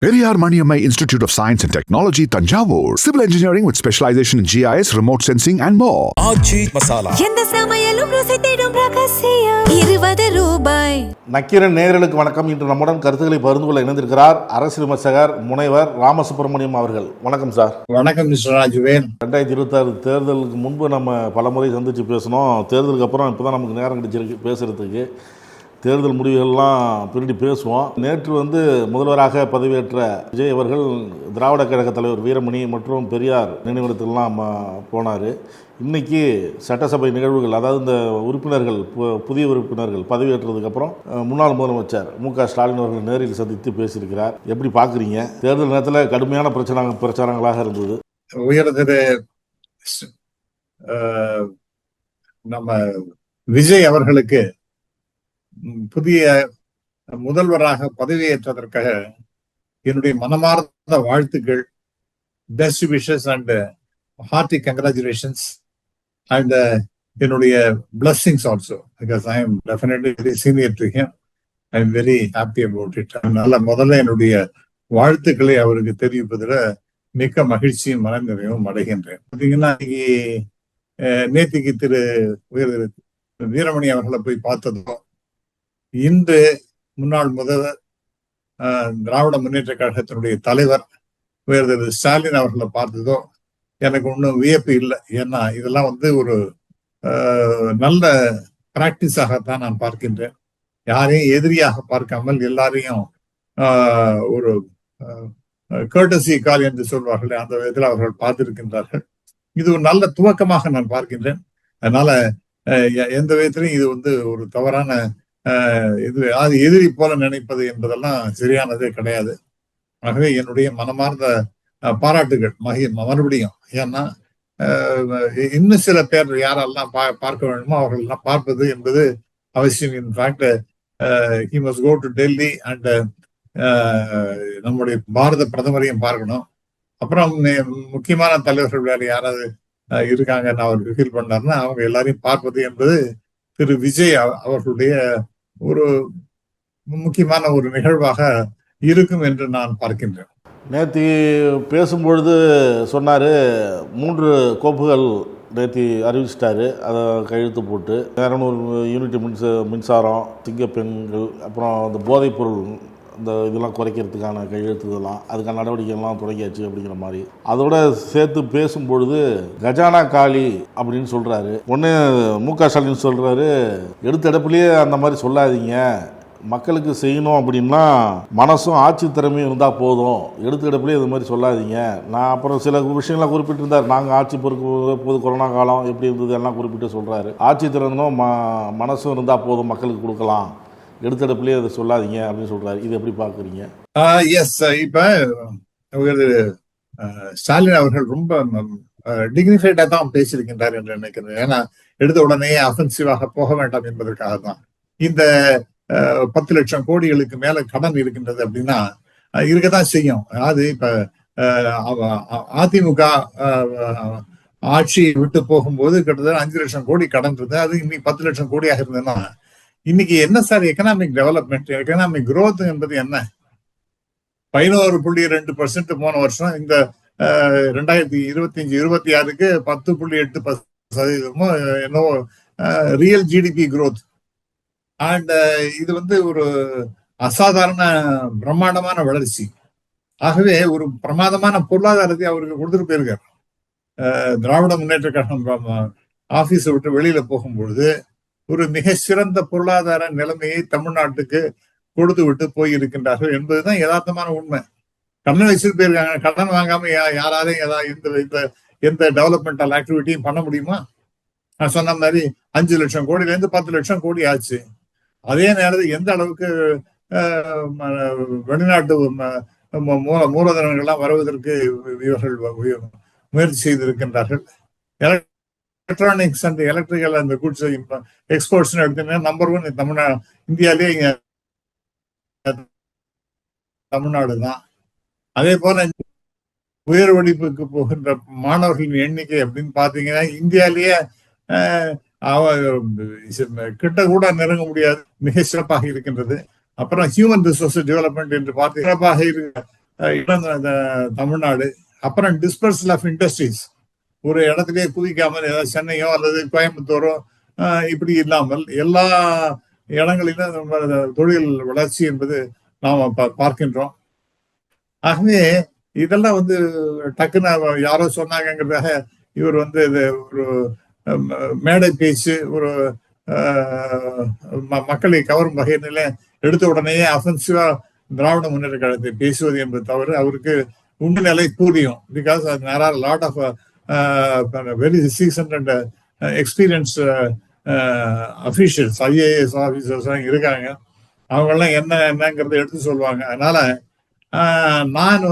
Periyar Maniammai Institute of Science and Technology, Tanjavur. Civil engineering with specialization in GIS, remote sensing and more. ஆச்சி மசாலா எந்த சமையலும் ருசி தேடும் ரகசியம் ₹20. நக்கீரன் நேயர்களுக்கு வணக்கம். இன்று நம்முடன் கருத்துக்களை பகிர்ந்து கொள்ள இணைந்திருக்கிறார் அரசியல் விமர்சகர் முனைவர் ராமசுப்ரமணியம் அவர்கள். வணக்கம் சார். வணக்கம் மிஸ்டர் ராஜுவேன். 2026 தேர்தலுக்கு முன்பு நம்ம பல முறை சந்திச்சு பேசணும். தேர்தலுக்கு அப்புறம் இப்போ தான் நமக்கு நேரம் கிடைச்சிருக்கு பேசுகிறதுக்கு. தேர்தல் முடிவுகள்லாம் பின்னாடி பேசுவோம். நேற்று முதல்வராக பதவியேற்ற விஜய் அவர்கள் திராவிட கழக தலைவர் வீரமணி மற்றும் பெரியார் நினைவிடத்துக்கெல்லாம் போனார். இன்றைக்கி சட்டசபை நிகழ்வுகள், அதாவது இந்த உறுப்பினர்கள், புதிய உறுப்பினர்கள் பதவியேற்றதுக்கப்புறம் முன்னாள் முதலமைச்சர் மு.க.ஸ்டாலின் அவர்கள் நேரில் சந்தித்து பேசியிருக்கிறார். எப்படி பார்க்குறீங்க? தேர்தல் நேரத்தில் கடுமையான பிரச்சாரங்களாக இருந்தது. உயர்திரு நம்ம விஜய் அவர்களுக்கு புதிய முதல்வராக பதவியேற்றதற்காக என்னுடைய மனமார்ந்த வாழ்த்துக்கள், best wishes and hearty congratulations and என்னுடைய blessings also, because I am definitely very senior to him. I am very happy about it. அதனால முதல்ல என்னுடைய வாழ்த்துக்களை அவருக்கு தெரிவிப்பதில் மிக்க மகிழ்ச்சியும் மன நிறைவும் அடைகின்றேன். பார்த்தீங்கன்னா நேத்திக்கு திரு வீரமணி அவர்களை போய் பார்த்ததோ, இன்று முன்னாள் முதல்வர் திராவிட முன்னேற்ற கழகத்தினுடைய தலைவர் உயர்திரு ஸ்டாலின் அவர்களை பார்த்ததோ எனக்கு ஒன்றும் வியப்பு இல்லை. ஏன்னா இதெல்லாம் ஒரு நல்ல பிராக்டிஸாகத்தான் நான் பார்க்கின்றேன். யாரையும் எதிரியாக பார்க்காமல் எல்லாரையும் ஒரு கர்டசி கால் என்று சொல்வார்கள், அந்த விதத்தில் அவர்கள் பார்த்திருக்கின்றார்கள். இது ஒரு நல்ல துவக்கமாக நான் பார்க்கின்றேன். அதனால எந்த விதத்திலையும் இது ஒரு தவறான அது எதிரி போல நினைப்பது என்பதெல்லாம் சரியானதே கிடையாது. ஆகவே என்னுடைய மனமார்ந்த பாராட்டுகள் மறுபடியும். ஏன்னா இன்னும் சில பேர் யாரெல்லாம் பார்க்க வேண்டுமோ அவர்கள் எல்லாம் பார்ப்பது என்பது அவசியம். In fact he must go to Delhi and நம்முடைய பாரத பிரதமரையும் பார்க்கணும். அப்புறம் முக்கியமான தலைவர்கள் வேற யாராவது இருக்காங்கன்னு அவர் ஃபீல் பண்ணாருன்னா அவங்க எல்லாரையும் பார்ப்பது என்பது திரு விஜய் அவர்களுடைய ஒரு முக்கியமான ஒரு நிகழ்வாக இருக்கும் என்று நான் பார்க்கின்றேன். நேற்று பேசும்பொழுது சொன்னார், 3 கோப்புகள் நேற்று அறிவிச்சிட்டாரு. அதை கையெழுத்து போட்டு 200 யூனிட் மின்சாரம், திங்கப்பெண்கள், அப்புறம் இந்த போதைப்பொருள் இதெல்லாம் குறைக்கிறதுக்கான கையெழுத்து, இதெல்லாம் அதுக்கான நடவடிக்கைகள்லாம் தொடங்கியாச்சு அப்படிங்கிற மாதிரி. அதோட சேர்த்து பேசும்பொழுது கஜானா காலி அப்படின்னு சொல்கிறாரு. ஒன்று மு.க.ஸ்டாலின் சொல்கிறாரு, எடுத்த இடப்புலையே அந்த மாதிரி சொல்லாதீங்க, மக்களுக்கு செய்யணும் அப்படின்னா மனசும் ஆட்சி திறமையும் இருந்தால் போதும், எடுத்த இடப்புலேயே இது மாதிரி சொல்லாதீங்க. நான் அப்புறம் சில விஷயங்கள்லாம் குறிப்பிட்டிருந்தார். நாங்கள் ஆட்சி பொறுக்கும் போது கொரோனா காலம் எப்படி இருந்தது எல்லாம் குறிப்பிட்டு சொல்கிறாரு. ஆட்சி திறனும் மனசும் இருந்தால் போதும், மக்களுக்கு கொடுக்கலாம், எடுத்தடப்புலேயே அதை சொல்லாதீங்க அப்படின்னு சொல்றாரு. இது எப்படி பாக்குறீங்க? எஸ், இப்ப ஸ்டாலின் அவர்கள் ரொம்ப டிக்னிஃபைடா தான் பேசியிருக்கின்றார் என்று நினைக்கிறேன். ஏன்னா எடுத்த உடனே அஃபென்சிவாக போக வேண்டாம் என்பதற்காக தான். இந்த 10 லட்சம் கோடிகளுக்கு மேல கடன் இருக்கின்றது அப்படின்னா இருக்கத்தான் செய்யும். அது இப்ப அதிமுக ஆட்சியை விட்டு போகும்போது கிட்டத்தட்ட 5 லட்சம் கோடி கடன் இருந்தது. அது இன்னைக்கு 10 லட்சம் கோடியாக இருந்ததுன்னா இன்னைக்கு என்ன sir economic development, economic growth என்பது என்ன? 11.2% போன வருஷம். இந்த 2025-26க்கு 10.8% என்னவோ ரியல் ஜிடிபி குரோத். அண்ட் இது ஒரு அசாதாரண பிரம்மாண்டமான வளர்ச்சி. ஆகவே ஒரு பிரமாதமான பொருளாதாரத்தை அவருக்கு கொடுத்துட்டு போயிருக்காரு. திராவிட முன்னேற்ற கழகம் ஆபீஸை விட்டு வெளியில போகும்பொழுது ஒரு மிக சிறந்த பொருளாதார நிலைமையை தமிழ்நாட்டுக்கு கொடுத்து விட்டு போயிருக்கின்றார்கள் என்பதுதான் யதார்த்தமான உண்மை. கடன் வச்சுட்டு போயிருக்காங்க. கடன் வாங்காம யாராலையும் எந்த டெவலப்மெண்டல் ஆக்டிவிட்டியும் பண்ண முடியுமா? நான் சொன்ன மாதிரி 5 லட்சம் கோடியிலேருந்து 10 லட்சம் கோடி ஆச்சு. அதே நேரத்தில் எந்த அளவுக்கு வெளிநாட்டு மூலதனங்கள்லாம் வருவதற்கு இவர்கள் முயற்சி செய்திருக்கின்றார்கள். எலக்ட்ரானிக்ஸ் அண்ட் எலக்ட்ரிக்கல் அந்த குட்ஸ் எக்ஸ்போர்ட்ஸ் எடுத்தீங்கன்னா நம்பர் 1 இந்தியாலேயே தமிழ்நாடு தான். அதே போல உயர் படிப்புக்கு போகின்ற மாணவர்களின் எண்ணிக்கை அப்படின்னு பாத்தீங்கன்னா இந்தியாலேயே கிட்ட கூட நெருங்க முடியாது, மிக சிறப்பாக இருக்கின்றது. அப்புறம் ஹியூமன் ரிசோர்ஸ் டெவலப்மெண்ட் என்று பார்த்து சிறப்பாக இடம் தமிழ்நாடு. அப்புறம் டிஸ்பர்சல் ஆஃப் இண்டஸ்ட்ரீஸ், ஒரு இடத்திலே குதிக்காமல் ஏதாவது சென்னையோ அல்லது கோயம்புத்தூரோ இப்படி இல்லாமல் எல்லா இடங்களிலும் தொழில் வளர்ச்சி என்பது நாம் பார்க்கின்றோம். ஆகவே இதெல்லாம் டக்குன்னு யாரோ சொன்னாங்கிறதாக இவர் இது ஒரு மேடை பேச்சு, ஒரு மக்களை கவரும் வகையில எடுத்த உடனேயே அஃபென்சிவா திராவிட முன்னேற்ற கழகத்தை பேசுவது என்பது தவிர அவருக்கு உண்மை நிலை புரியும். Because there are a lot of very seasoned and experienced officials, IAS officers இருக்காங்க. அவங்கெல்லாம் என்னங்கிறத எடுத்து சொல்லுவாங்க. அதனால நான்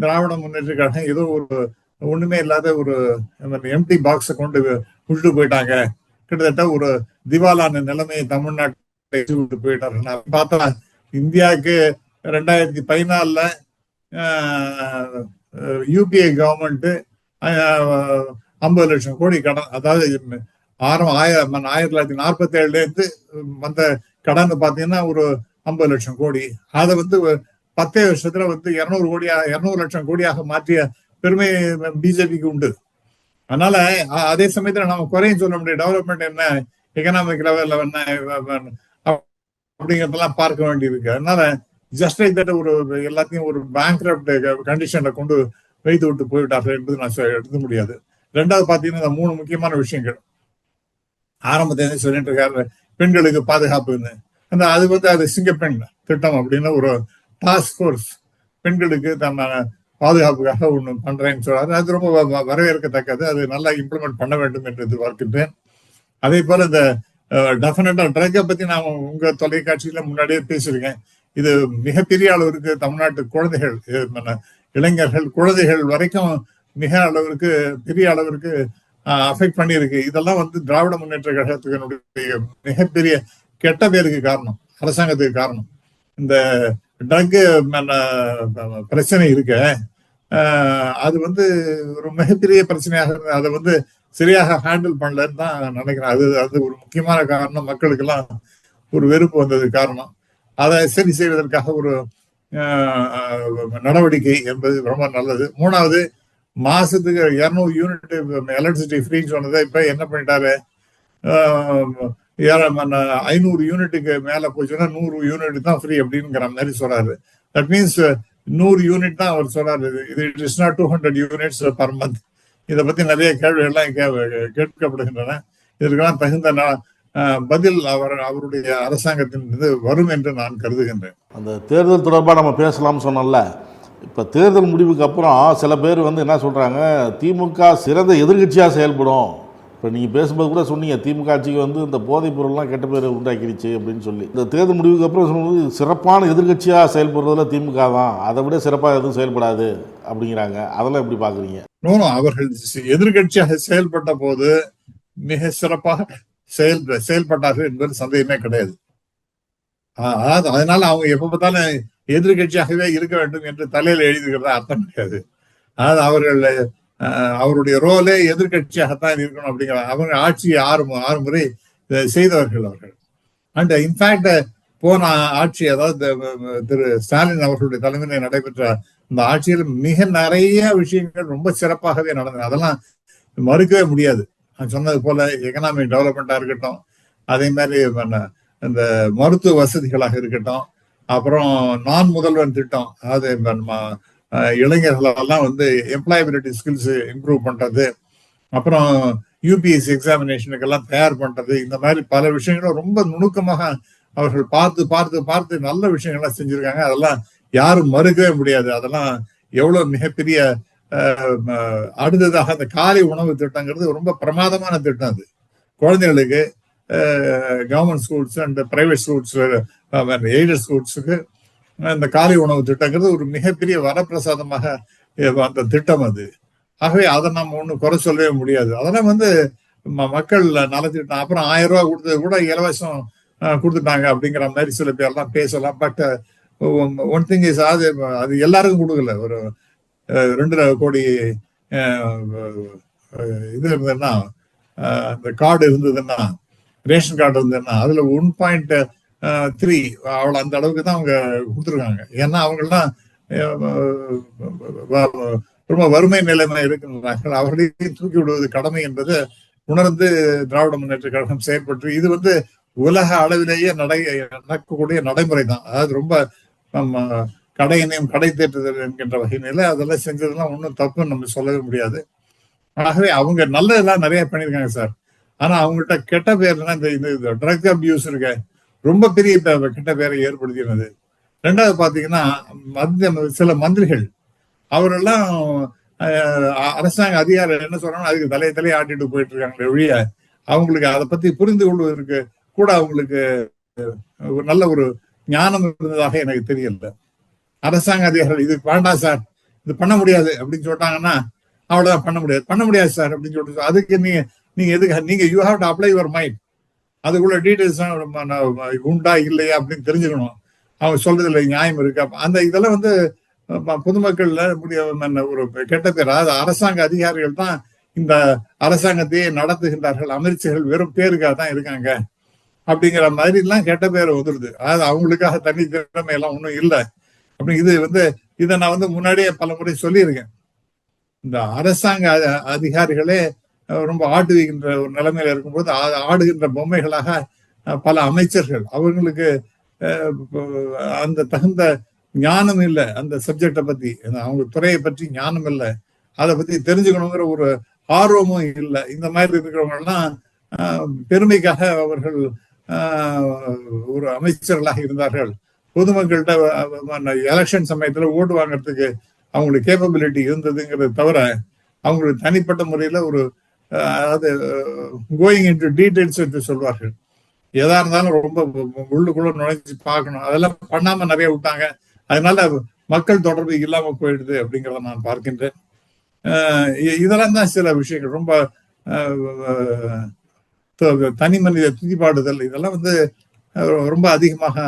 திராவிட முன்னேற்ற கழகம் ஏதோ ஒரு ஒண்ணுமே இல்லாத ஒரு எம்டி பாக்ஸை கொண்டு விட்டு போயிட்டாங்க, கிட்டத்தட்ட ஒரு திவாலான நிலைமையை தமிழ்நாட்டை விட்டு போயிட்டாரு. நான் பார்த்தா இந்தியாவுக்கு 2014 யூபிஏ கவர்மெண்ட் 50 லட்சம் கோடி கடன், அதாவது 1947 வந்த கடன் பாத்தீங்கன்னா ஒரு 50 லட்சம் கோடி. அதை 10 வருஷத்துல 200 லட்சம் கோடியாக மாற்றிய பெருமை பிஜேபிக்கு உண்டு. அதனால அதே சமயத்துல நம்ம குறையும் சொல்ல முடியும். டெவலப்மெண்ட் என்ன, எக்கனாமிக் லெவல்ல என்ன அப்படிங்கறதெல்லாம் பார்க்க வேண்டியிருக்கு. அதனால ஜஸ்ட் லைக் தட் ஒரு எல்லாத்தையும் ஒரு பேங்க்ரப்ட் கண்டிஷன்ல கொண்டு வைத்து விட்டு போய்விட்டார்கள் என்பது நான் எடுக்க முடியாது. ரெண்டாவது பாத்தீங்கன்னா இந்த 3 முக்கியமான விஷயங்கள் ஆரம்பத்தை சொல்லிட்டு இருக்காரு. பெண்களுக்கு பாதுகாப்புன்னு அது சிங்கப்பெண் திட்டம் அப்படின்னு ஒரு டாஸ்க் போர்ஸ் பெண்களுக்கு தன்னை பாதுகாப்புக்காக ஒண்ணு பண்றேன்னு சொல்றாரு. அது ரொம்ப வரவேற்கத்தக்கது. அது நல்லா இம்ப்ளிமெண்ட் பண்ண வேண்டும் என்று எதிர்பார்க்கின்றேன். அதே போல இந்த டெஃபினட்டா ட்ரக்கை பத்தி நான் உங்க தொலைக்காட்சியில முன்னாடியே பேசியிருக்கேன். இது மிகப்பெரிய அளவிற்கு தமிழ்நாட்டு குழந்தைகள், இளைஞர்கள், குழந்தைகள் வரைக்கும் மிக அளவிற்கு பெரிய அளவிற்கு அஃபெக்ட் பண்ணியிருக்கு. இதெல்லாம் திராவிட முன்னேற்ற கழகத்துக்கு மிகப்பெரிய கெட்ட பேருக்கு காரணம், அரசாங்கத்துக்கு காரணம். இந்த ட்ரக் பிரச்சனை இருக்க அது ஒரு மிகப்பெரிய பிரச்சனையாக அதை சரியாக ஹேண்டில் பண்ணலன்னு தான் நினைக்கிறேன். அது ஒரு முக்கியமான காரணம். மக்களுக்கெல்லாம் ஒரு வெறுப்பு வந்தது காரணம். அதை சரி செய்வதற்காக ஒரு நடவடிக்கை என்பது ரொம்ப நல்லது. 3வது, மாசத்துக்கு 200 யூனிட் எலக்ட்ரிசிட்டி ஃப்ரீன்னு சொன்னதை இப்ப என்ன பண்ணிட்டாரு, 500 யூனிட்டுக்கு மேல போச்சுன்னா 100 யூனிட் தான் ஃப்ரீ அப்படிங்கிற மாதிரி சொல்றாரு. தட் மீன்ஸ் 100 யூனிட் தான் அவர் சொல்றாரு. இது it is not 200 units per month. இதை பத்தி நிறைய கேள்விகள்லாம் கேட்கப்படுகின்றன. இதற்கெல்லாம் தகுந்த பதில் அவருடைய அரசாங்கத்தின் வரும் என்று நான் கருதுகின்றேன். அந்த தேர்தல் தொடர்பாக நம்ம பேசலாம்னு சொன்னோம்ல. இப்போ தேர்தல் முடிவுக்கு அப்புறம் சில பேர் என்ன சொல்றாங்க, திமுக சிறந்த எதிர்கட்சியாக செயல்படும். இப்போ நீங்கள் பேசும்போது கூட சொன்னீங்க, திமுக ஆட்சிக்கு இந்த போதைப் பொருள்லாம் கெட்ட பேர் உண்டாக்கிடுச்சு அப்படின்னு சொல்லி. இந்த தேர்தல் முடிவுக்கு அப்புறம் சொல்லும்போது சிறப்பான எதிர்கட்சியாக செயல்படுறதுல திமுக தான், அதை விட சிறப்பாக எதுவும் செயல்படாது அப்படிங்கிறாங்க. அதெல்லாம் எப்படி பார்க்குறீங்க? அவர்கள் எதிர்கட்சியாக செயல்பட்ட போது மிக சிறப்பாக செயல்பட்டார்கள் என்பது சந்தேகமே கிடையாது. அதனால அவங்க எப்ப பார்த்தாலும் எதிர்கட்சியாகவே இருக்க வேண்டும் என்று தலையில எழுதுகிறதா அர்த்தம் கிடையாது. அதாவது அவருடைய ரோலே எதிர்கட்சியாகத்தான் இருக்கணும் அப்படிங்கிற. அவங்க ஆட்சியை 6 முறை செய்தவர்கள் அவர்கள். அண்ட் இன்ஃபேக்ட் போன ஆட்சி, அதாவது திரு ஸ்டாலின் அவர்களுடைய தலைமையில் நடைபெற்ற இந்த ஆட்சியில் மிக நிறைய விஷயங்கள் ரொம்ப சிறப்பாகவே நடந்தது. அதெல்லாம் மறுக்கவே முடியாது. நான் சொன்னது போல எக்கனாமிக் டெவலப்மெண்டா இருக்கட்டும், அதே மாதிரி இந்த மருத்துவ வசதிகளாக இருக்கட்டும், அப்புறம் நான் முதல்வன் திட்டம், அதாவது இளைஞர்களெல்லாம் எம்ப்ளாயபிலிட்டி ஸ்கில்ஸ் இம்ப்ரூவ் பண்றது, அப்புறம் யூபிஎஸ்சி எக்ஸாமினேஷனுக்கெல்லாம் தயார் பண்றது, இந்த மாதிரி பல விஷயங்களும் ரொம்ப நுணுக்கமாக அவர்கள் பார்த்து பார்த்து பார்த்து நல்ல விஷயங்கள்லாம் செஞ்சிருக்காங்க. அதெல்லாம் யாரும் மறுக்கவே முடியாது. அதெல்லாம் எவ்வளவு மிகப்பெரிய அடுத்ததாக அந்த காலை உணவு திட்டங்கிறது ரொம்ப பிரமாதமான திட்டம். அது குழந்தைகளுக்கு government schools and private schools, aided ஸ்கூல்ஸுக்கு இந்த காலை உணவு திட்டங்கிறது ஒரு மிகப்பெரிய வரப்பிரசாதமாக அந்த திட்டம் அது. ஆகவே அதை நம்ம ஒன்றும் குறை சொல்லவே முடியாது. அதெல்லாம் மக்கள் நலத்திட்டம். அப்புறம் 1000 ரூபாய் கொடுத்தது கூட இலவசம் கொடுத்துட்டாங்க அப்படிங்கிற மாதிரி சில பேர்லாம் பேசலாம். பட் ஒன் திங் இஸ், அது எல்லாருக்கும் கொடுக்கல. ஒரு 2.5 கோடி இது இருந்ததுன்னா, அந்த கார்டு இருந்ததுன்னா, ரேஷன் கார்டு இருந்ததுன்னா, அதுல 1.3 அவ்வளவு அந்த அளவுக்கு தான் அவங்க கொடுத்துருக்காங்க. ஏன்னா அவங்கெல்லாம் ரொம்ப வறுமை நிலைமை இருக்கின்றார்கள். அவர்களையும் தூக்கி விடுவது கடமை என்பது உணர்ந்து திராவிட முன்னேற்ற கழகம் செயல்பட்டு இது உலக அளவிலேயே நடக்கக்கூடிய நடைமுறை தான். அதாவது ரொம்ப கடையினையும் கடை தேற்றுதல் என்கின்ற வகையில அதெல்லாம் செஞ்சதெல்லாம் ஒன்றும் தப்புன்னு நம்ம சொல்லவே முடியாது. ஆகவே அவங்க நல்லதெல்லாம் நிறைய பண்ணியிருக்காங்க சார். ஆனா அவங்கள்ட்ட கெட்ட பேர்னா இந்த ட்ரக் அபியூஸ் இருக்க ரொம்ப பெரிய கெட்ட பேரை ஏற்படுத்தினது. ரெண்டாவது பாத்தீங்கன்னா சில மந்திரிகள் அவரெல்லாம் அரசாங்க அதிகாரிகள் என்ன சொல்றாங்க அதுக்கு தலையை ஆட்டிட்டு போயிட்டு இருக்காங்க ஒழிய அவங்களுக்கு அதை பத்தி புரிந்து கொள்வதற்கு கூட அவங்களுக்கு நல்ல ஒரு ஞானம் இருந்ததாக எனக்கு தெரியல. அரசாங்க அதிகாரிகள் இது வேண்டாம் சார், இது பண்ண முடியாது அப்படின்னு சொல்லிட்டாங்கன்னா அவ்வளவுதான், பண்ண முடியாது சார் அப்படின்னு சொல்லிட்டு அதுக்கு நீங்க எதுக்கு நீங்க you have to apply your mind, அதுக்குள்ள டீடைல்ஸ் உண்டா இல்லையா அப்படின்னு தெரிஞ்சுக்கணும். அவங்க சொல்றதுல நியாயம் இருக்கு. அந்த இதெல்லாம் பொதுமக்கள்ல ஒரு கெட்ட பேர். அதாவது அரசாங்க அதிகாரிகள் தான் இந்த அரசாங்கத்தையே நடத்துகின்றார்கள், அமைச்சர்கள் வெறும் பேருக்காக தான் இருக்காங்க அப்படிங்கிற மாதிரி எல்லாம் கெட்ட பேர் வந்துடுது. அதாவது அவங்களுக்காக தனி திறமை எல்லாம் ஒன்றும் இல்லை அப்படி. இதை நான் முன்னாடியே பல முறை சொல்லியிருக்கேன். இந்த அரசாங்க அதிகாரிகளே ரொம்ப ஆட்டுவிக்கின்ற ஒரு நிலைமையில இருக்கும்போது ஆடுகின்ற பொம்மைகளாக பல அமைச்சர்கள், அவங்களுக்கு அந்த தகுந்த ஞானம் இல்லை, அந்த சப்ஜெக்டை பத்தி அவங்க துறையை பற்றி ஞானம் இல்லை, அதை பத்தி தெரிஞ்சுக்கணுங்கிற ஒரு ஆர்வமும் இல்லை. இந்த மாதிரி இருக்கிறவங்க எல்லாம் பெருமைக்காக அவர்கள் ஒரு அமைச்சர்களாக இருந்தார்கள். பொதுமக்கள்கிட்ட எலெக்ஷன் சமயத்துல ஓட்டு வாங்கறதுக்கு அவங்களுக்கு கேப்பபிலிட்டி இருந்ததுங்கிறத தவிர அவங்களுக்கு தனிப்பட்ட முறையில ஒரு அதாவது கோயிங் இன்டு டீடைல்ஸ் என்று சொல்வார்கள், எதா இருந்தாலும் ரொம்ப உள்ளுக்குள்ள நுழைஞ்சு பார்க்கணும், அதெல்லாம் பண்ணாம நிறைய விட்டாங்க. அதனால மக்கள் தொடர்பு இல்லாம போயிடுது அப்படிங்கிறத நான் பார்க்கின்றேன். இதெல்லாம் தான் சில விஷயங்கள். ரொம்ப தனி மனித துதிப்பாடுதல் இதெல்லாம் ரொம்ப அதிகமாக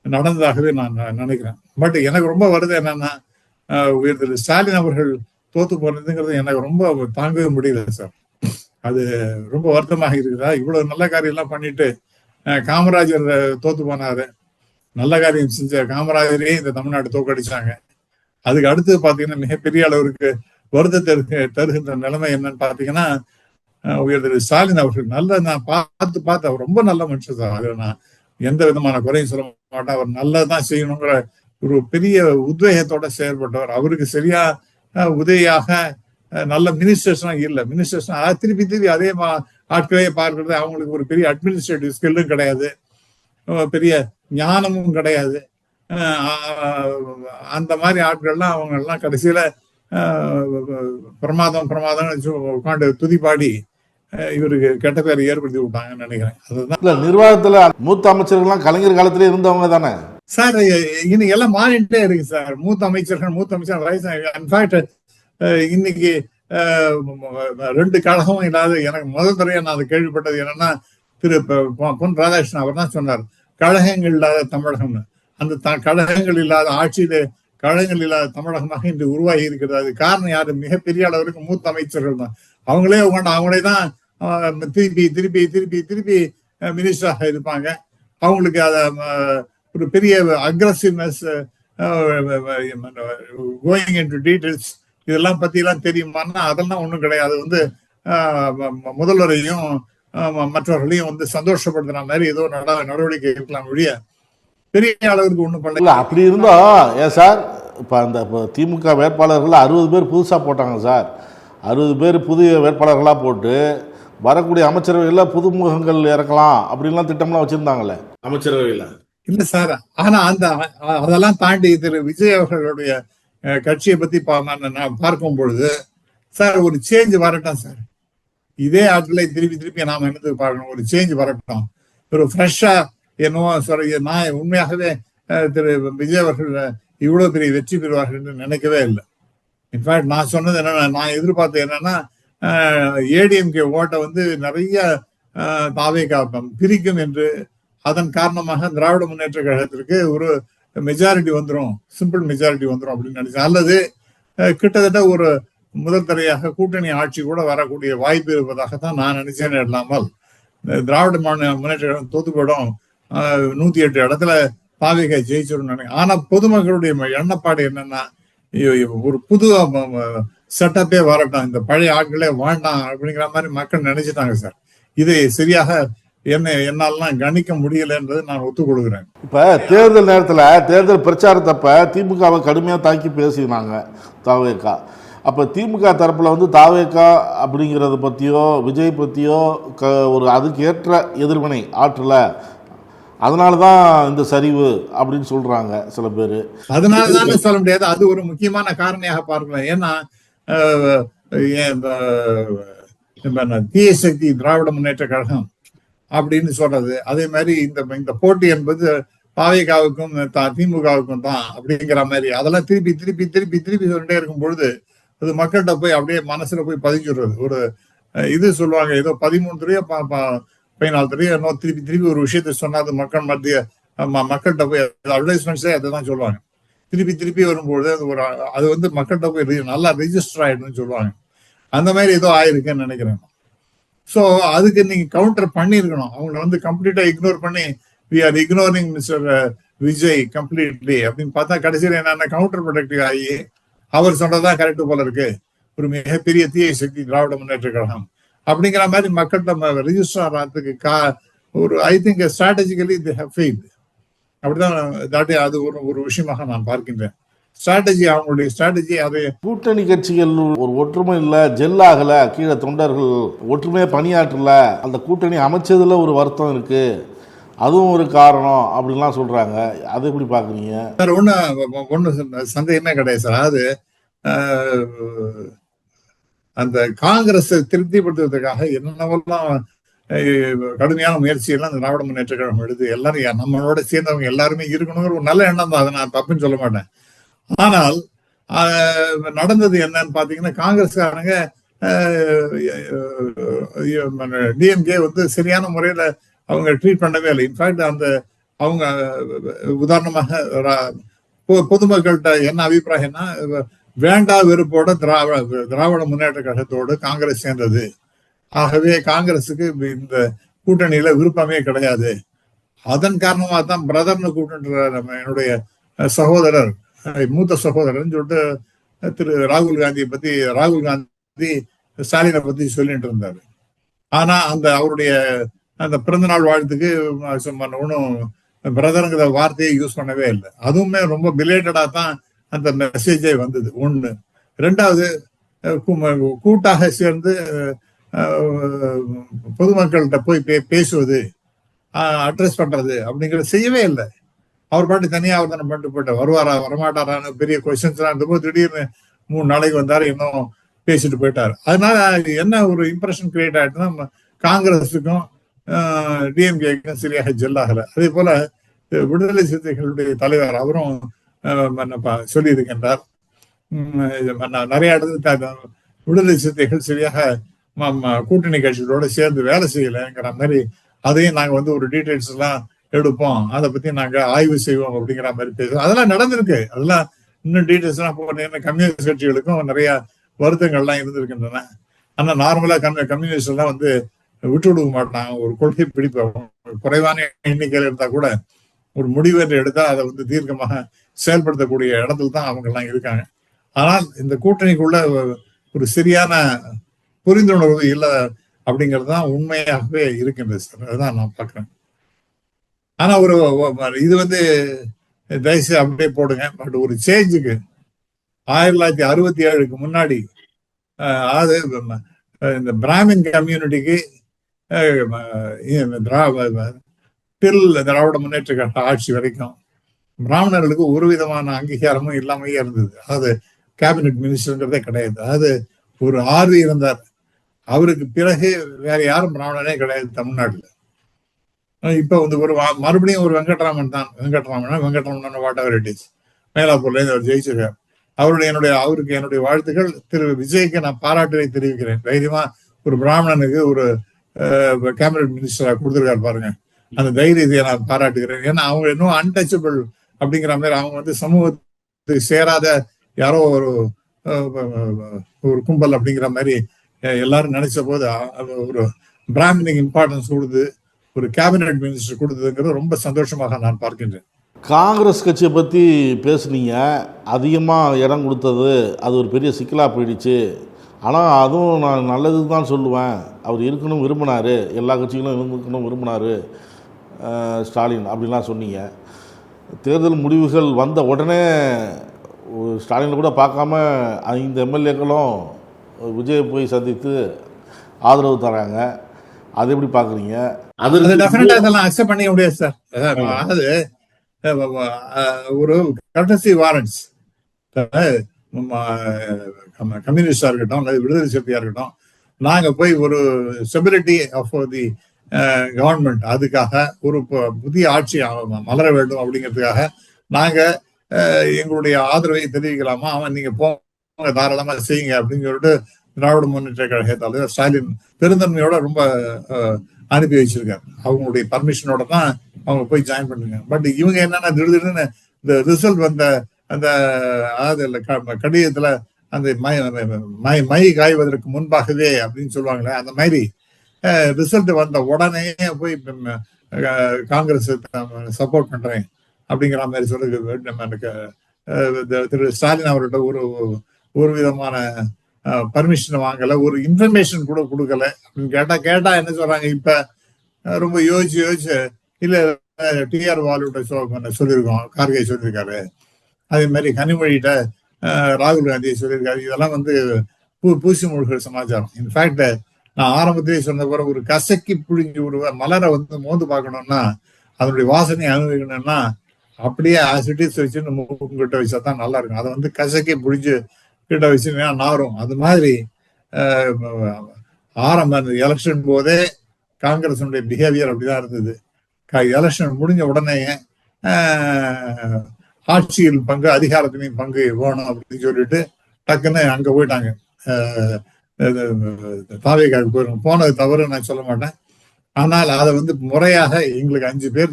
நடந்ததாகவே நான் நினைக்கிறேன். பட் எனக்கு ரொம்ப வருது என்னன்னா உயர்திரு ஸ்டாலின் அவர்கள் தோத்து போனதுங்கிறது எனக்கு ரொம்ப தாங்கவே முடியல சார். அது ரொம்ப வருத்தமாக இருக்குதா. இவ்வளவு நல்ல காரியம் எல்லாம் பண்ணிட்டு காமராஜர் தோத்து போனாரு, நல்ல காரியம் செஞ்ச காமராஜரே இந்த தமிழ்நாடு தோக்கடிச்சாங்க. அதுக்கு அடுத்து பாத்தீங்கன்னா மிகப்பெரிய அளவிற்கு வருத்தத்தை தருகின்ற நிலைமை என்னன்னு பாத்தீங்கன்னா உயர்திரு ஸ்டாலின் அவர்கள் நான் பார்த்து அவர் ரொம்ப நல்ல மனுஷன் சார். அது நான் எந்த விதமான குறையும் சொல்ல மாட்டேன். அவர் நல்லதான் செய்யணுங்கிற ஒரு பெரிய உத்வேகத்தோட செயல்பட்டவர். அவருக்கு சரியா உதவியாக நல்ல மினிஸ்டர்ஸ்லாம் இல்லை. மினிஸ்டர்ஸ் திருப்பி அதே ஆட்களையே பார்க்கறது. அவங்களுக்கு ஒரு பெரிய அட்மினிஸ்ட்ரேட்டிவ் ஸ்கில்லும் கிடையாது, பெரிய ஞானமும் கிடையாது. அந்த மாதிரி ஆட்கள்லாம் அவங்க எல்லாம் கடைசியில பிரமாதம் உட்காந்து துதிப்பாடி இவருக்கு கெட்ட பேரை ஏற்படுத்தி விட்டாங்கன்னு நினைக்கிறேன். அதுதான் நிர்வாகத்துல மூத்த அமைச்சர்கள்லாம் கலைஞர் காலத்துல இருந்தவங்க தானே சார். இன்னைக்கு எல்லாம் மாறிட்டே இருக்கு சார். மூத்த அமைச்சர் இன்ஃபேக்ட் இன்னைக்கு 2 கழகமும் இல்லாத எனக்கு முதல் தடவை நான் அதை கேள்விப்பட்டது என்னன்னா திரு பொன் ராதாகிருஷ்ணன் அவர் தான் சொன்னார், கழகங்கள் இல்லாத தமிழகம்னு. அந்த கழகங்கள் இல்லாத ஆட்சியில கழகங்கள் இல்லாத தமிழகமாக இன்று உருவாகி இருக்கிறது. அது காரணம் யாரு? மிகப்பெரிய அளவிற்கு மூத்த அமைச்சர்கள் தான். அவங்களே உட்காந்து அவங்களே தான் திருப்பி மினிஸ்டராக இருப்பாங்க. அவங்களுக்கு அத ஒரு பெரிய அக்ரசிவ்னஸ், கோயிங் இன்டு டீடைல்ஸ் இதெல்லாம் பத்தி எல்லாம் தெரியுமான்னா அதெல்லாம் ஒண்ணும் கிடையாது. முதல்வரையும் மற்றவர்களையும் சந்தோஷப்படுத்துற மாதிரி ஏதோ நடவடிக்கை இருக்கலாம் ஒழிய பெரிய அளவுக்கு ஒண்ணும் பண்ணல. அப்படி இருந்தோ ஏன் சார் இப்ப திமுக வேட்பாளர்கள் 60 பேர் புதுசா போட்டாங்க சார். 60 பேர் புதிய வேட்பாளர்களா போட்டு வரக்கூடிய அமைச்சரவையில் புதுமுகங்கள் இறக்கலாம் அப்படின்லாம் திட்டம்லாம் வச்சிருந்தாங்களே அமைச்சரவையில். இல்ல சார், ஆனா அதெல்லாம் தாண்டி திரு விஜய் அவர்களுடைய கட்சியை பத்தி பார்க்கும் பொழுது சார் ஒரு சேஞ்ச் வரட்டும் சார். இதே ஆட்களை திருப்பி நாம என்னது பார்க்கணும், ஒரு சேஞ்ச் வரட்டும், ஒரு ஃப்ரெஷ்ஷா என்னவோ சொல்ற. நான் உண்மையாகவே திரு விஜய் அவர்கள் இவ்வளவு பெரிய வெற்றி பெறுவார்கள் என்று நினைக்கவே இல்லை. இன்ஃபேக்ட் நான் சொன்னது என்னன்னா, நான் எதிர்பார்த்தது என்னன்னா ஏடிஎம்கே ஓட்டை நிறைய தாவேகா பிரிக்கும் என்று, அதன் காரணமாக திராவிட முன்னேற்ற கழகத்திற்கு ஒரு மெஜாரிட்டி வந்துடும், சிம்பிள் மெஜாரிட்டி வந்துடும் அப்படின்னு நினைச்சேன். அல்லது கிட்டத்தட்ட ஒரு முதல் தரையாக கூட்டணி ஆட்சி கூட வரக்கூடிய வாய்ப்பு இருப்பதாகத்தான் நான் நினைச்சேன். இல்லாமல் திராவிட முன்னேற்ற கழகம் தோத்து போயிடும், 108 இடத்துல தாவேகா ஜெயிச்சிடும். ஆனா பொதுமக்களுடைய எண்ணப்பாடு என்னன்னா, ஒரு புது செட்டப்பே வரட்டும், இந்த பழைய ஆட்களே வேண்டாம் அப்படிங்கிற மாதிரி மக்கள் நினைச்சிட்டாங்க சார். இதை சரியாக என்னாலாம் கணிக்க முடியலன்றது நான் ஒத்துக்கொள்கிறேன். இப்ப தேர்தல் நேரத்தில் தேர்தல் பிரச்சாரத்தப்ப திமுகவை கடுமையாக தாக்கி பேசினாங்க தாவேகா. அப்போ திமுக தரப்பில் வந்து தாவேகா அப்படிங்கிறத பற்றியோ விஜய் பற்றியோ ஒரு அதுக்கு ஏற்ற எதிர்வினை ஆற்றல, அதனால தான் இந்த சரிவு அப்படின்னு சொல்றாங்க சில பேர். அதனால தான் சொல்ல முடியாது, அது ஒரு முக்கியமான காரணியாக பார்க்கலாம். ஏன்னா தீய சக்தி திராவிட முன்னேற்ற கழகம் அப்படின்னு சொல்றது, அதே மாதிரி இந்த போட்டி என்பது தாவேகாவுக்கும் திமுகவுக்கும் தான் அப்படிங்கிற மாதிரி அதெல்லாம் திருப்பி திருப்பி திருப்பி திருப்பி சொல்லிட்டே இருக்கும் பொழுது அது மக்கள்கிட்ட போய் அப்படியே மனசுல போய் பதிஞ்சுடுறது. ஒரு இது சொல்லுவாங்க, ஏதோ 13 தடவையோ 14 தடவையோ இன்னும் திருப்பி திருப்பி ஒரு விஷயத்த சொன்னா அது மக்கள் மத்திய மக்கள்கிட்ட போய் அட்வர்டைஸ்மெண்ட்ஸே அதை தான் சொல்லுவாங்க. திருப்பி திருப்பி வரும்பொழுது அது வந்து மக்கள்கிட்ட போய் நல்லா ரெஜிஸ்டர் ஆயிடும்னு சொல்லுவாங்க. அந்த மாதிரி ஏதோ ஆயிருக்குன்னு நினைக்கிறேன். ஸோ அதுக்கு நீங்க கவுண்டர் பண்ணிருக்கணும். அவங்களை வந்து கம்ப்ளீட்டா இக்னோர் பண்ணி we are ignoring mister Vijay completely அப்படின்னு பார்த்தா கடைசியில் என்னென்ன கவுண்டர் ப்ரொடக்டிவ் ஆகி அவர் சொன்னதான் கரெக்ட் போல இருக்கு, ஒரு மிகப்பெரிய தீய சக்தி திராவிட முன்னேற்ற கழகம் அப்படிங்கிற மாதிரி மக்கள்கிட்ட ரெஜிஸ்டர் ஆகிறதுக்கு ஒரு I think strategically the have failed. அப்படிதான் அது ஒரு விஷயமாக நான் பார்க்கின்றேன். ஸ்ட்ராட்டஜி, அவங்களுடைய ஸ்ட்ராட்டஜி. அது கூட்டணி கட்சிகள் ஒரு ஒற்றுமை இல்லை, ஜெல் ஆகல, கீழே தொண்டர்கள் ஒற்றுமையாக பணியாற்றல, அந்த கூட்டணி அமைச்சதுல ஒரு வருத்தம் இருக்கு, அதுவும் ஒரு காரணம் அப்படின்லாம் சொல்றாங்க. அதை எப்படி பாக்குறீங்க சார்? ஒண்ணு சந்தேகமே கிடையாது சார். அது அந்த காங்கிரஸ் திருப்திப்படுத்துவதற்காக என்னவெல்லாம் கடுமையான முயற்சியெல்லாம் அந்த திராவிட முன்னேற்ற கழகம் எடுத்து எல்லாரும் நம்மளோட சேர்ந்தவங்க எல்லாருமே இருக்கணுங்கிற ஒரு நல்ல எண்ணம் தான், அதை நான் தப்புன்னு சொல்ல மாட்டேன். ஆனால் நடந்தது என்னன்னு பாத்தீங்கன்னா, காங்கிரஸ்காரங்க டிஎம்கே வந்து சரியான முறையில அவங்க ட்ரீட் பண்ணவே இல்லை. இன்ஃபேக்ட் அவங்க உதாரணமாக பொதுமக்கள்கிட்ட என்ன அபிப்பிராயம்னா, வேண்டா வெறுப்போட திராவிட முன்னேற்ற கழகத்தோடு காங்கிரஸ் சேர்ந்தது, ஆகவே காங்கிரஸுக்கு இந்த கூட்டணியில விருப்பமே கிடையாது, அதன் காரணமாக தான் பிரதர்னு கூட்டுன்ற என்னுடைய சகோதரர், மூத்த சகோதரர்னு சொல்லிட்டு திரு ராகுல் காந்தி ஸ்டாலினை பத்தி சொல்லிட்டு இருந்தாரு. ஆனா அவருடைய அந்த பிறந்தநாள் வாழ்த்துக்கு ஒன்றும் பிரதருங்கிற வார்த்தையை யூஸ் பண்ணவே இல்லை. அதுவுமே ரொம்ப பிலேட்டடா தான் அந்த மெசேஜே வந்தது. ஒண்ணு. ரெண்டாவது, கூட்டாக சேர்ந்து பொதுமக்கள்கிட்ட போய் பேசுவது, அட்ரஸ் பண்றது அப்படிங்கிறது செய்யவே இல்லை. அவர் பாட்டு தனியா அவர்தான பண்ணிட்டு போயிட்டார். வருவாரா வரமாட்டாரான்னு பெரிய கொஸ்டின்ஸ் எல்லாம் இருந்தபோது திடீர்னு 3 நாளைக்கு வந்தாரு, இன்னும் பேசிட்டு போயிட்டாரு. அதனால என்ன ஒரு இம்ப்ரெஷன் கிரியேட் ஆயிட்டுன்னா, காங்கிரஸுக்கும் டிஎம்கேக்கும் சரியாக ஜெல்லாகல. அதே போல விடுதலை சிறுத்தைகளுடைய தலைவர் அவரும் சொல்லி இருக்கின்றார், நிறைய இடத்துல விடுதலை சிறுத்தைகள் சரியாக கூட்டணி கட்சிகளோட சேர்ந்து வேலை செய்யலைங்கிற மாதிரி, அதையும் நாங்க வந்து ஒரு டீட்டெயில்ஸ் எல்லாம் எடுப்போம், அதை பத்தி நாங்க ஆய்வு செய்வோம் அப்படிங்கிற மாதிரி பேசுவோம். அதெல்லாம் நடந்திருக்கு. அதெல்லாம் இன்னும் டீட்டெயில்ஸ் எல்லாம் போனீங்கன்னா கம்யூனிஸ்ட் கட்சிகளுக்கும் நிறைய வருத்தங்கள்லாம் இருந்திருக்கின்றன. ஆனா நார்மலா கம்யூனிஸ்ட் எல்லாம் வந்து விட்டு விடுக்க மாட்டாங்க. ஒரு கொள்கை பிடிப்போம், குறைவான எண்ணிக்கையில் இருந்தா கூட ஒரு முடிவு என்று எடுத்தா அதை வந்து தீர்க்கமாக செயல்படுத்தக்கூடிய இடத்துல தான் அவங்க எல்லாம் இருக்காங்க. ஆனால் இந்த கூட்டணிக்குள்ள ஒரு சரியான புரிந்துணர்வு இல்லை அப்படிங்கிறது தான் உண்மையாகவே இருக்கின்றது சார். அதுதான் நான் பாக்குறேன். ஆனா இது வந்து தயவுசெய்து அப்படியே போடுங்க. பட் ஒரு சேஞ்சுக்கு 1967க்கு முன்னாடி, அதாவது இந்த பிராமின் கம்யூனிட்டிக்கு திராவிட முன்னேற்ற கழக ஆட்சி வரைக்கும் பிராமணர்களுக்கு ஒரு விதமான அங்கீகாரமும் இல்லாம இருந்தது. அதாவது கேபினெட் மினிஸ்டர்ங்கிறதே கிடையாது. அதாவது ஒரு ஆர்வி இருந்தார், அவருக்கு பிறகு வேற யாரும் பிராமணனே கிடையாது தமிழ்நாட்டுல. இப்ப வந்து மறுபடியும் ஒரு Venkatraman whatever it is, மயிலாப்பூர்ல இருந்து அவர் ஜெயிச்சிருக்கார். அவருக்கு என்னுடைய வாழ்த்துக்கள். திரு விஜய்க்கு நான் பாராட்டுகளை தெரிவிக்கிறேன். தைரியமா ஒரு பிராமணனுக்கு ஒரு கேபினட் மினிஸ்டரா கொடுத்துருக்காரு பாருங்க, அந்த தைரியத்தை நான் பாராட்டுகிறேன். ஏன்னா அவங்க இன்னும் அன்டச்சபிள் அப்படிங்கிற மாதிரி, அவங்க வந்து சமூகத்துக்கு சேராத யாரோ ஒரு கும்பல் அப்படிங்கிற மாதிரி எல்லாரும் நினைச்ச போது ஒரு பிராமணிக்கு இம்பார்ட்டன்ஸ் கொடுத்து ஒரு கேபினட் மினிஸ்டர் கொடுத்ததுங்கிறது ரொம்ப சந்தோஷமாக நான் பார்க்கின்றேன். காங்கிரஸ் கட்சியை பற்றி பேசுனீங்க, அதிகமாக இடம் கொடுத்தது அது ஒரு பெரிய சிக்கலாக போயிடுச்சு. ஆனால் அதுவும் நான் நல்லதுக்கு தான் சொல்லுவேன். அவர் இருக்கணும் விரும்பினார், எல்லா கட்சிகளும் இருக்கணும் விரும்பினார் ஸ்டாலின் அப்படின்லாம் சொன்னீங்க. தேர்தல் முடிவுகள் வந்த உடனே ஸ்டாலினை கூட பார்க்காம 5 எம்எல்ஏக்களும் விஜயை போய் சந்தித்து ஆதரவு தராங்க. அது எப்படி பார்க்குறீங்க? அது டெஃபினட்டா இதெல்லாம் அக்செப்ட் பண்ணிக்க முடியாது சார். அதாவது ஒரு கர்டசி வாரண்ட்ஸ் கம்யூனிஸ்டா இருக்கட்டும் அல்லது விடுதலை சிறுத்தையா இருக்கட்டும், நாங்க போய் ஒரு ஸ்டெபிலிட்டி ஆஃப் தி கவர்மெண்ட், அதுக்காக ஒரு புதிய ஆட்சி மலர வேண்டும் அப்படிங்கிறதுக்காக நாங்க எங்களுடைய ஆதரவை தெரிவிக்கலாமா, அவன் நீங்க போங்க தாராளமா செய்யுங்க அப்படின்னு சொல்லிட்டு திராவிட முன்னேற்ற கழக தலைவர் ஸ்டாலின் பெருந்தன்மையோட ரொம்ப அனுப்பி வச்சிருக்காரு. அவங்களுடைய பர்மிஷனோட தான் அவங்க போய் ஜாயின் பண்ணுங்க. பட் இவங்க என்னன்னா திடீர்னு இந்த ரிசல்ட் வந்த அந்த கடிதத்துல அந்த மை காய்வதற்கு முன்பாகவே அப்படின்னு சொல்லுவாங்களே, அந்த மாதிரி ரிசல்ட் வந்த உடனே போய் காங்கிரஸ் சப்போர்ட் பண்றேன் அப்படிங்கிற மாதிரி சொல்லுங்க. திரு ஸ்டாலின் அவர்கிட்ட ஒரு விதமான பர்மிஷன் வாங்கல, ஒரு இன்ஃபர்மேஷன் கூட கொடுக்கல அப்படின்னு கேட்டா என்ன சொல்றாங்க, இப்ப ரொம்ப யோசிச்சு இல்ல டிஆர் பாலுட்ட சொல்லியிருக்கோம், கார்கே சொல்லியிருக்காரு, அதே மாதிரி கனிமொழிகிட்ட ராகுல் காந்தியை சொல்லியிருக்காரு. இதெல்லாம் பூசி மூழ்கள் சமாச்சாரம். இன்ஃபேக்ட் நான் ஆரம்பத்திலேயே சொன்ன பிறகு ஒரு கசக்கி புழிஞ்சு விடுவ மலரை மோந்து பார்க்கணும்னா, அதனுடைய வாசனையை அனுபவிக்கணும்னா அப்படியே ஆசிட்டிஸ் வச்சுன்னு மூக்கிட்ட வச்சா தான் நல்லா இருக்கும். அதை கசக்கி புழிஞ்சு கிட்ட வச்சு நாரும். அது மாதிரி ஆரம்ப எலெக்ஷன் போதே காங்கிரஸுடைய பிஹேவியர் அப்படிதான் இருந்தது. எலெக்ஷன் முடிஞ்ச உடனே ஆட்சியில் பங்கு, அதிகாரத்திலையும் பங்கு வேணும் அப்படின்னு சொல்லிட்டு டக்குன்னு அங்க போயிட்டாங்க. தாவேக்காவுக்கு போயிருங்க. போனது தவறு நான் சொல்ல மாட்டேன். ஆனால் அதை முறையாக எங்களுக்கு 5 பேர்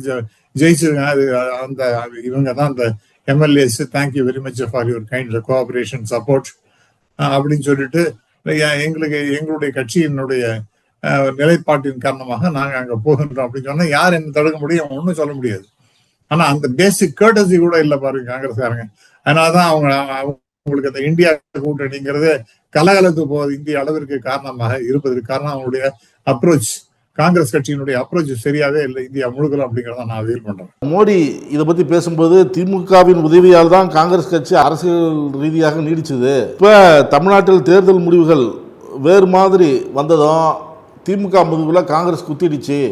ஜெயிச்சிருக்காங்க. அது அந்த இவங்க தான் அந்த MLAs, thank you very much for your kind cooperation support அப்படின்னு சொல்லிட்டு எங்களுடைய கட்சியினுடைய நிலைப்பாட்டின் காரணமாக நாங்க அங்க போகின்றோம் அப்படின்னு சொன்னா யார் என்ன தடுக்க முடியும்? ஒன்றும் சொல்ல முடியாது. ஆனா அந்த பேசிக் கர்டசி கூட இல்லை பாருங்க காங்கிரஸ்காரங்க. அதனாலதான் அவங்களுக்கு அந்த இந்தியா கூட்டணிங்கிறது கலகலத்து போவது இந்திய அளவிற்கு காரணமாக இருப்பதற்கு காரணம் அவங்களுடைய அப்ரோச், காங்கிரஸ் கட்சியினுடைய அப்ரோச் சரியாவே இல்லை இந்தியா முழுக்கலாம் அப்படிங்கிறத நான் ஃபீல் பண்றேன். மோடி இதை பத்தி பேசும்போது திமுகவின் உதவியால் தான் காங்கிரஸ் கட்சி அரசியல் ரீதியாக நீடிச்சது. இப்ப தமிழ்நாட்டில் தேர்தல் முடிவுகள் வேறு மாதிரி வந்ததும் திமுக முதுகுல காங்கிரஸ் குத்திடுச்சு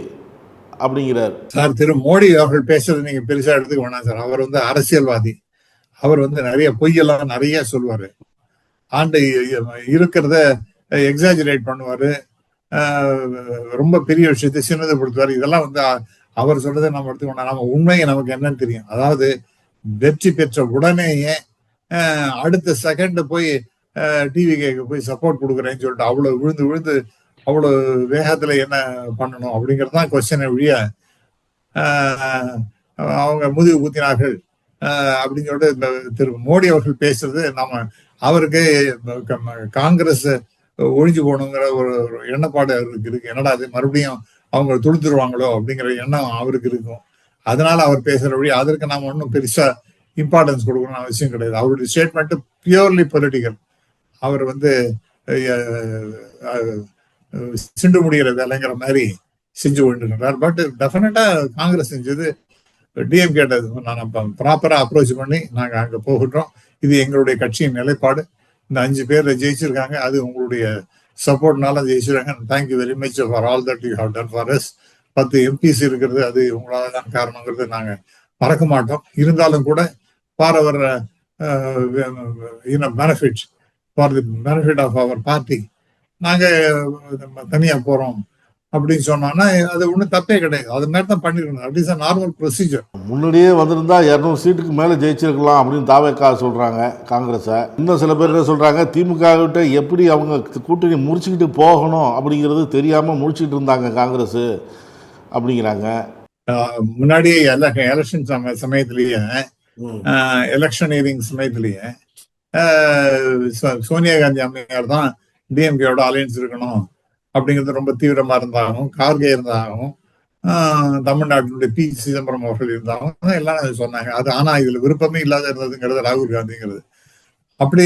அப்படிங்கிறார் சார். திரு மோடி அவர்கள் பேசுறது நீங்க பெருசா எடுத்துக்க வேணாம் சார். அவர் அரசியல்வாதி. அவர் நிறைய பொய்யெல்லாம் நிறைய சொல்லுவாரு. ஆண்டு இருக்கிறத எக்ஸாஜரேட் பண்ணுவாரு. ரொம்ப பெரிய விஷயத்தை சின்னதுபடுத்துவார். இதெல்லாம் அவர் சொல்றதை நம்ம எடுத்துக்கணும். நம்ம உண்மையை நமக்கு என்னன்னு தெரியும். அதாவது வெற்றி பெற்ற உடனேயே அடுத்த செகண்ட் போய் டிவிக்கு போய் சப்போர்ட் கொடுக்குறேன்னு சொல்லிட்டு அவ்வளவு விழுந்து அவ்வளவு வேகத்துல என்ன பண்ணணும் அப்படிங்கிறது தான் கொஸ்டின் ஒழிய அவங்க முதுகு குத்தினார்கள் அப்படின்னு சொல்லிட்டு திரு மோடி அவர்கள் பேசுறது அவருக்கு காங்கிரஸ் ஒழிஞ்சு போகணுங்கிற ஒரு எண்ணப்பாடு அவருக்கு இருக்கு. என்னடா அது மறுபடியும் அவங்க துடுத்துருவாங்களோ அப்படிங்கிற எண்ணம் அவருக்கு இருக்கும். அதனால அவர் பேசுற வழி அதற்கு நாம ஒன்றும் பெருசா இம்பார்ட்டன்ஸ் கொடுக்கணும்னு அவசியம் கிடையாது. அவருடைய ஸ்டேட்மெண்ட் பியூர்லி பொலிட்டிக்கல். அவர் சிண்டு முடிகிற வேலைங்கிற மாதிரி செஞ்சு கொண்டிருக்கிறார். பட் டெஃபினட்டா காங்கிரஸ் செஞ்சது டிஎம் கேட்டது நான் ப்ராப்பரா அப்ரோச் பண்ணி நாங்க அங்க போகின்றோம். இது எங்களுடைய கட்சியின் நிலைப்பாடு. இந்த 5 பேர்ல ஜெயிச்சிருக்காங்க. அது உங்களுடைய சப்போர்ட்னால ஜெயிச்சிருக்காங்க. Thank you very much for all that you have done for us. 10 MPs இருக்கிறது அது உங்களால தான் காரணங்கிறது நாங்க மறக்க மாட்டோம். இருந்தாலும் கூட for our benefit, for the benefit of our party நாங்க தனியா போறோம் அப்படின்னு சொன்னோம்னா அது ஒன்றும் தப்பே கிடையாது. அது மாதிரி தான் பண்ணிருக்கணும். அப்படி சார் நார்மல் ப்ரொசீஜர். முன்னாடியே வந்திருந்தா 200 சீட்டுக்கு மேலே ஜெயிச்சிருக்கலாம் அப்படின்னு தாவேக்கா சொல்றாங்க காங்கிரஸை. இன்னும் சில பேர் சொல்றாங்க திமுக கிட்ட எப்படி அவங்க கூட்டணி முடிச்சுக்கிட்டு போகணும் அப்படிங்கிறது தெரியாம முடிச்சுக்கிட்டு இருந்தாங்க காங்கிரஸ் அப்படிங்கிறாங்க. முன்னாடியே எலெக்ஷன் சமயத்திலேயே எலெக்ஷனியரிங் சமயத்திலேயே சோனியா காந்தி அம்மையார் தான் டிஎம்கேயோட அலையன்ஸ் இருக்கணும் அப்படிங்கிறது ரொம்ப தீவிரமா இருந்தாலும், கார்கே இருந்தாலும் தமிழ்நாட்டினுடைய பி சிதம்பரம் அவர்கள் இருந்தாங்க, எல்லாம் சொன்னாங்க. அது ஆனா இதுல விருப்பமே இல்லாத இருந்ததுங்கிறது ராகுல் காந்திங்கிறது. அப்படி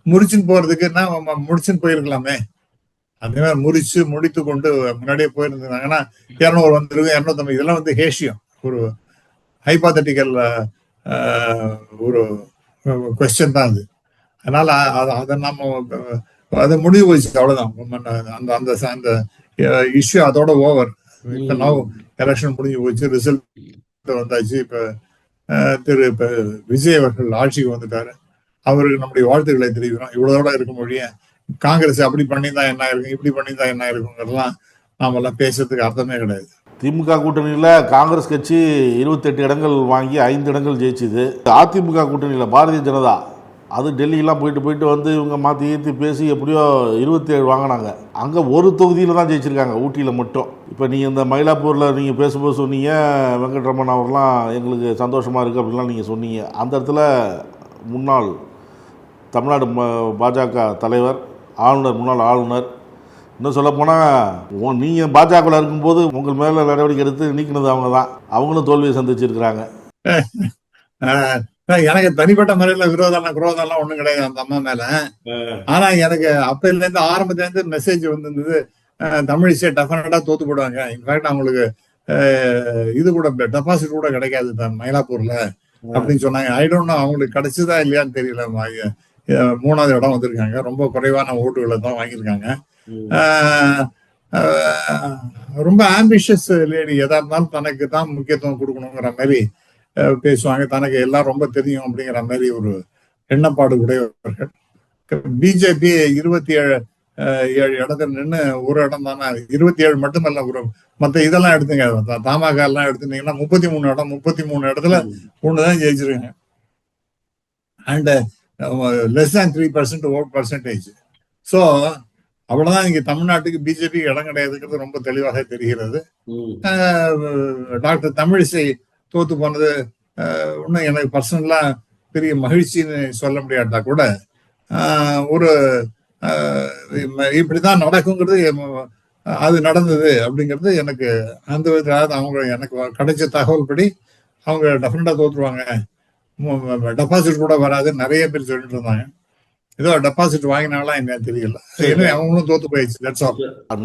முறிச்சுன்னு போறதுக்குன்னா முடிச்சுன்னு போயிருக்கலாமே. அதே மாதிரி முடித்து கொண்டு முன்னாடியே போயிருந்தாங்கன்னா 200 வந்துருக்கு, 250. இதெல்லாம் வந்து ஹேஷியம், ஒரு ஹைபாத்தட்டிக்கல் ஒரு கொஸ்டின் தான் அது. அதனால அதை நம்ம அதை முடிவு போச்சு, அவ்வளவுதான். அந்த அந்த அந்த இஷ்யூ அதோட ஓவர். இப்ப நான் எலெக்ஷன் முடிஞ்சு போச்சு, ரிசல்ட் வந்தாச்சு. இப்ப விஜய் அவர்கள் ஆட்சிக்கு வந்துட்டாரு. அவருக்கு நம்முடைய வாழ்த்துக்களை தெரிவிக்கிறோம். இவ்வளவோட இருக்க முடியும். காங்கிரஸ் அப்படி பண்ணியிருந்தா என்ன இருக்கும், இப்படி பண்ணியிருந்தா என்ன இருக்குங்கிறதுலாம் நாம எல்லாம் பேசுறதுக்கு அர்த்தமே கிடையாது. திமுக கூட்டணியில் காங்கிரஸ் கட்சி 28 இடங்கள் வாங்கி 5 இடங்கள் ஜெயிச்சுது. அதிமுக கூட்டணியில் பாரதிய ஜனதா அது டெல்லியெல்லாம் போயிட்டு வந்து இவங்க மாற்றி ஏற்றி பேசி எப்படியோ 27 வாங்கினாங்க. அங்கே ஒரு தொகுதியில் தான் ஜெயிச்சிருக்காங்க, ஊட்டியில் மட்டும். இப்போ நீங்கள் இந்த மயிலாப்பூரில் நீங்கள் பேசும்போது சொன்னீங்க, வெங்கட்ரமன் அவர்லாம் எங்களுக்கு சந்தோஷமாக இருக்குது அப்படின்லாம் நீங்கள் சொன்னீங்க. அந்த இடத்துல முன்னாள் தமிழ்நாடு பாஜக தலைவர், ஆளுநர், முன்னாள் ஆளுநர், இன்னும் சொல்லப்போனால் நீங்கள் பாஜகவில் இருக்கும்போது உங்கள் மேலே நடவடிக்கை எடுத்து நீக்கினது அவங்க தான். அவங்களும் தோல்வியை சந்திச்சிருக்கிறாங்க. எனக்கு தனிப்பட்ட முறையில குரோதம்லாம் ஒண்ணும் கிடையாது அந்த அம்மா மேல. ஆனா எனக்கு அப்பல இருந்து ஆரம்பத்துல இருந்து மெசேஜ் வந்திருந்தது, தமிழிசை டெஃபினட்டா தோத்து போடுவாங்க. இன்ஃபேக்ட் அவங்களுக்கு இது கூட டெபாசிட் கூட கிடைக்காது தான் மயிலாப்பூர்ல அப்படின்னு சொன்னாங்க. ஐ டோன்ட் நோ அவங்களுக்கு கிடைச்சதா இல்லையான்னு தெரியல. 3வது இடம் வந்திருக்காங்க, ரொம்ப குறைவான ஓட்டுகளை தான் வாங்கியிருக்காங்க. ரொம்ப ஆம்பிஷியஸ் லேடி. எதா இருந்தாலும் தனக்கு தான் முக்கியத்துவம் கொடுக்கணுங்கிற மாதிரி பேசுவாங்க. தனக்கு எல்லாம் ரொம்ப தெரியும் அப்படிங்கிற மாதிரி ஒரு எண்ணப்பாடு உடையவர்கள். பிஜேபி 27 இடத்துல நின்று ஒரு இடம் தானே, 27 மட்டுமல்ல, ஒரு மற்ற இதெல்லாம் எடுத்துங்க, தமாக எல்லாம் எடுத்துட்டீங்கன்னா 33 இடம், 33 இடத்துல ஒண்ணுதான் ஜெயிச்சிருக்காங்க. And less than 3% vote percentage. So அவ்வளவுதான். இங்க தமிழ்நாட்டுக்கு பிஜேபி இடம் கிடையாதுங்கிறது ரொம்ப தெளிவாக தெரிகிறது. டாக்டர் தமிழிசை தோத்து போனது இன்னும் எனக்கு பர்சனலா பெரிய மகிழ்ச்சின்னு சொல்ல முடியாட்டா கூட, ஒரு இப்படிதான் நடக்குங்கிறது, அது நடந்தது அப்படிங்கிறது எனக்கு அந்த விதத்தில் அவங்க எனக்கு கிடைச்ச தகவல் படி அவங்க டெஃபினட்டா தோத்துருவாங்க, டெபாசிட் கூட வராது நிறைய பேர் சொல்லிட்டு இருந்தாங்க. ஏதோ டெபாசிட் வாங்கினாங்களா என்ன தெரியல, அவங்களும் தோத்து போயிடுச்சு.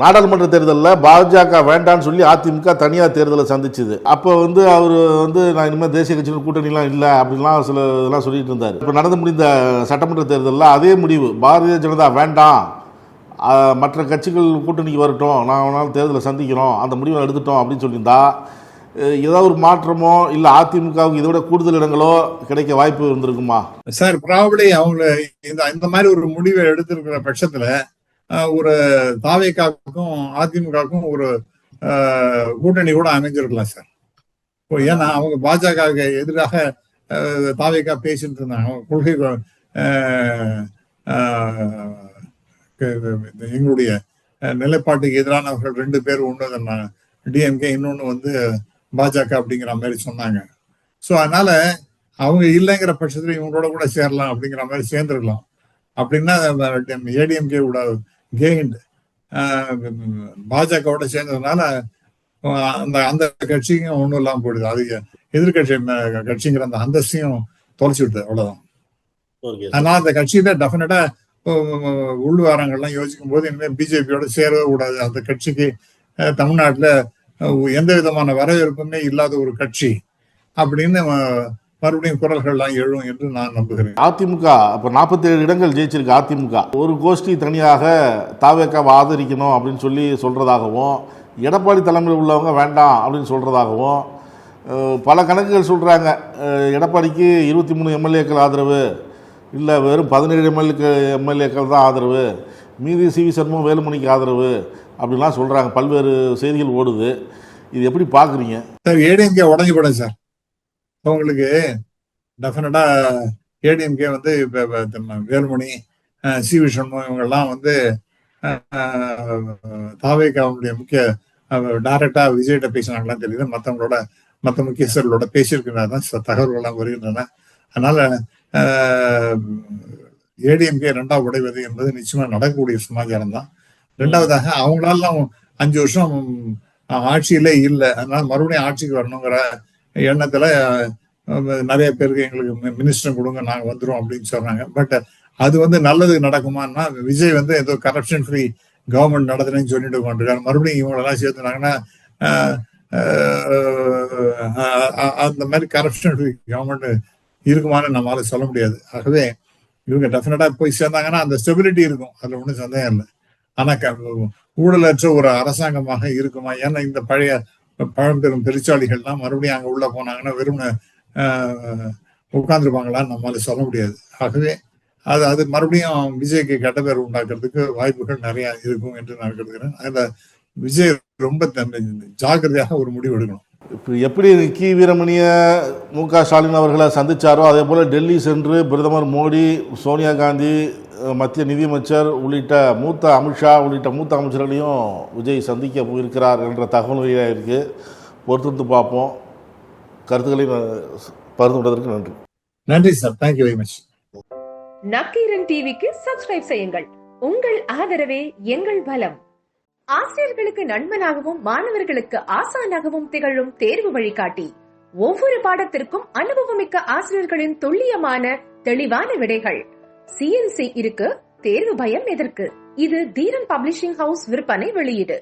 நாடாளுமன்ற தேர்தலில் பாஜக வேண்டான்னு சொல்லி அதிமுக தனியார் தேர்தலை சந்திச்சுது. அப்போ அவர் நான் இனிமேல் தேசிய கட்சியின் கூட்டணிலாம் இல்லை அப்படின்லாம் சில இதெல்லாம் சொல்லிட்டு இருந்தார். இப்போ நடந்து முடிந்த சட்டமன்ற தேர்தலில் அதே முடிவு, பாரதிய ஜனதா வேண்டாம், மற்ற கட்சிகள் கூட்டணிக்கு வரட்டும், நான் தேர்தலை சந்திக்கிறோம், அந்த முடிவை எடுத்துட்டோம் அப்படின்னு சொல்லியிருந்தா ஏதாவது ஒரு மாற்றமோ இல்லை அதிமுகவுக்கு இதை விட கூடுதல் இடங்களோ கிடைக்க வாய்ப்பு இருந்திருக்குமா சார்? ப்ராபபிலி அவங்க இந்த மாதிரி ஒரு முடிவை எடுத்திருக்கிற பட்சத்துல ஒரு தாவேகாவுக்கும் அதிமுகவுக்கும் ஒரு கூட்டணி கூட அமைஞ்சிருக்கலாம் சார். ஏன்னா அவங்க பாஜகவுக்கு எதிராக தாவேகா பேசிட்டு இருந்தாங்க. கொள்கை எங்களுடைய நிலைப்பாட்டுக்கு எதிரானவர்கள் 2 பேர், ஒன்று டிஎம்கே, இன்னொன்னு பாஜக அப்படிங்கிற மாதிரி சொன்னாங்க. ஸோ அதனால அவங்க இல்லைங்கிற பட்சத்துல இவங்களோட கூட சேரலாம் அப்படிங்கிற மாதிரி சேர்ந்துருக்கலாம். அப்படின்னா ஏடிஎம்கே கூட கெயின்ட், பாஜகவோட சேர்ந்ததுனால அந்த அந்த கட்சிக்கும் ஒன்றும் இல்லாம போயிடுது. அது எதிர்கட்சி கட்சிங்கிற அந்த அந்தஸ்தையும் தொலைச்சு விடுது, அவ்வளவுதான். அதனால அந்த கட்சியில டெஃபினட்டா உள்வாரங்கள்லாம் யோசிக்கும் போது இனிமேல் பிஜேபியோட சேரவே கூடாது. அந்த கட்சிக்கு தமிழ்நாட்டுல எந்த விதமான வரவேற்புமே இல்லாத ஒரு கட்சி அப்படின்னு மறுபடியும் குரல்கள்லாம் எழும் என்று நான் நம்புகிறேன். அதிமுக அப்போ 47 இடங்கள் ஜெயிச்சிருக்கு. அதிமுக ஒரு கோஷ்டி தனியாக தாவேக்காவை ஆதரிக்கணும் அப்படின்னு சொல்லி சொல்றதாகவும், எடப்பாடி தலைமையில் உள்ளவங்க வேண்டாம் அப்படின்னு சொல்றதாகவும் பல கணக்குகள் சொல்றாங்க. எடப்பாடிக்கு 23 எம்எல்ஏக்கள் ஆதரவு இல்லை, வெறும் 17 எம்எல்ஏக்கள் தான் ஆதரவு, மீதி சிவி சண்முகம், வேலுமணிக்கு ஆதரவு அப்படின்லாம் சொல்கிறாங்க. பல்வேறு செய்திகள் ஓடுது. இது எப்படி பார்க்குறீங்க சார்? ஏடிஎம்கே உடஞ்சி போடும் சார். அவங்களுக்கு டெஃபினட்டா ஏடிஎம்கே வேலுமணி, சிவி சண்முகம் இவங்கெல்லாம் தாவேகாவுடைய முக்கிய டைரக்டா விஜய்கிட்ட பேசினாங்களான்னு தெரியல, மற்ற முக்கியஸ்தர்களோட பேசியிருக்கிறாதான் தகவல்கள்லாம் வருகின்றன. அதனால ஏடிஎம்கே 2வது உடைவது என்பது நிச்சயமா நடக்கக்கூடிய சமாச்சாரம் தான். 2வதாக அவங்களால 5 வருஷம் ஆட்சியிலே இல்லை, அதனால மறுபடியும் ஆட்சிக்கு வரணுங்கிற எண்ணத்துல நிறைய பேருக்கு எங்களுக்கு மினிஸ்டர் கொடுங்க, நாங்க வந்துரும் அப்படின்னு சொல்றாங்க. பட் அது நல்லது நடக்குமான்னா, விஜய் ஏதோ கரப்ஷன் ஃப்ரீ கவர்மெண்ட் நடத்துறேன்னு சொல்லிட்டு கொண்டிருக்காரு. மறுபடியும் இவங்களெல்லாம் சேர்த்துனாங்கன்னா அந்த மாதிரி கரப்ஷன் ஃப்ரீ கவர்மெண்ட் இருக்குமான்னு நம்மளால சொல்ல முடியாது. ஆகவே இவங்க டெஃபினட்டா போய் சேர்ந்தாங்கன்னா அந்த ஸ்டெபிலிட்டி இருக்கும், அதுல ஒன்றும் சந்தேகம் இல்லை. ஆனா ஊழலற்ற ஒரு அரசாங்கமாக இருக்குமா? ஏன்னா இந்த பழைய பழம்பெரும் பெருச்சாளிகள்லாம் மறுபடியும் அங்க உள்ள போனாங்கன்னா வெறும் உட்கார்ந்துருப்பாங்களான்னு நம்மளால சொல்ல முடியாது. ஆகவே அது மறுபடியும் விஜய்க்கு கெட்ட பேர் உண்டாக்குறதுக்கு வாய்ப்புகள் நிறைய இருக்கும் என்று நான் கருதுகிறேன். அதுல விஜய் ரொம்ப ஜாக்கிரதையாக ஒரு முடிவு எடுக்கணும். இப்போ எப்படி கி வீரமணிய மு.க. ஸ்டாலின் அவர்களை சந்திச்சாரோ அதே போல் டெல்லி சென்று பிரதமர் மோடி, சோனியா காந்தி, மத்திய நிதியமைச்சர் உள்ளிட்ட அமித்ஷா உள்ளிட்ட மூத்த அமைச்சர்களையும் விஜய் சந்திக்க போயிருக்கிறார் என்ற தகவல் வெளியாக இருக்குது. பொறுத்திருந்து பார்ப்போம். கருத்துக்களை பகிர்ந்து கொண்டதற்கு நன்றி. நன்றி sir, thank you very much. Nakkeeran டிவிக்கு சப்ஸ்கிரைப் செய்யுங்கள். உங்கள் ஆதரவே எங்கள் பலம். ஆசிரியர்களுக்கு நண்பனாகவும் மாணவர்களுக்கு ஆசானாகவும் திகழும் தேர்வு வழிகாட்டி. ஒவ்வொரு பாடத்திற்கும் அனுபவமிக்க ஆசிரியர்களின் துல்லியமான தெளிவான விடைகள். CNC இருக்கு, தேர்வு பயம் எதற்கு? இது தீரன் பப்ளிஷிங் ஹவுஸ் விற்பனை வெளியீடு.